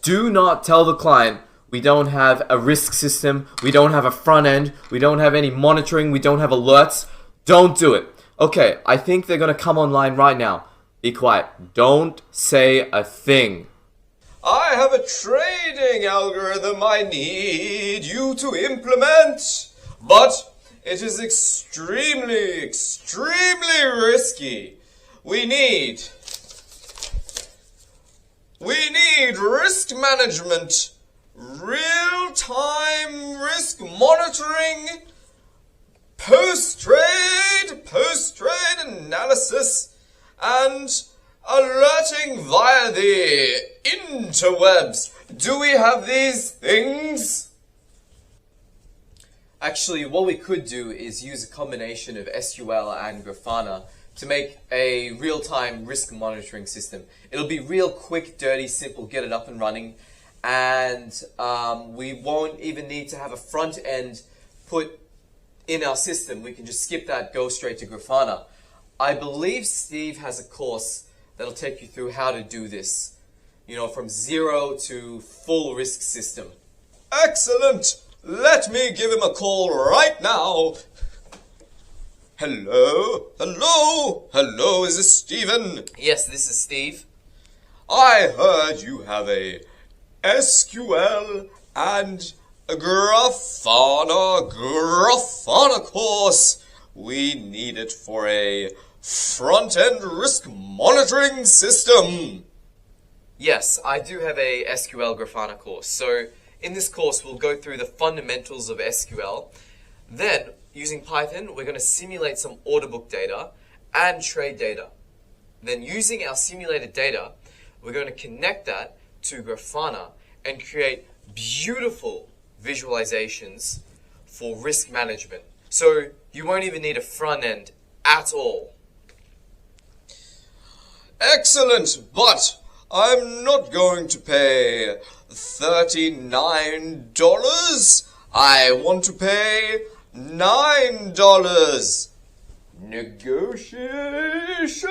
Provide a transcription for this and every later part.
Do not tell the client we don't have a risk system, we don't have a front end, we don't have any monitoring, we don't have alerts. Don't do it. Okay, I think they're gonna come online right now. Be quiet. Don't say a thing. I have a trading algorithm I need you to implement, but it is extremely risky. We need risk management, real-time risk monitoring, post-trade analysis, and alerting via the interwebs. Do we have these things? Actually, what we could do is use a combination of SQL and Grafana to make a real-time risk monitoring system. It'll be real quick, dirty, simple, get it up and running, and we won't even need to have a front end put in our system. We can just skip that, go straight to Grafana. I believe Steve has a course that'll take you through how to do this, you know, from zero to full risk system. Excellent! Let me give him a call right now. Hello? Hello? Hello, is this Steven? Yes, this is Steve. I heard you have a SQL and a Grafana course. We need it for a front-end risk monitoring system. Yes, I do have a SQL Grafana course. So in this course, we'll go through the fundamentals of SQL. Then, using Python, we're going to simulate some order book data and trade data. Then using our simulated data, we're going to connect that to Grafana and create beautiful visualizations for risk management. So you won't even need a front end at all. Excellent, but I'm not going to pay $39. I want to pay $9. Negotiation.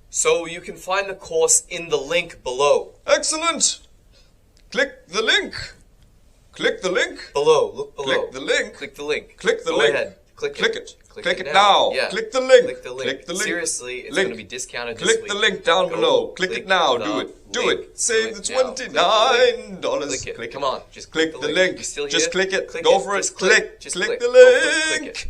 So you can find the course in the link below. Excellent. Click the link. Click the link. Below, look below. Click the link. Click the link. Click the Go link. ahead. Click it. Click it now. Yeah. Click the link. Click the link. Click the link. Seriously, it's Link. going to be discounted this Click week. the link down below. Click it now. the Do it. Do link. it. Save Do the it now. $29. Click it. Click it. Come on. Just Click the link. You still Just here? click it. Click Go it. for it. Just Click. Just Click the Go for it. Click link. it.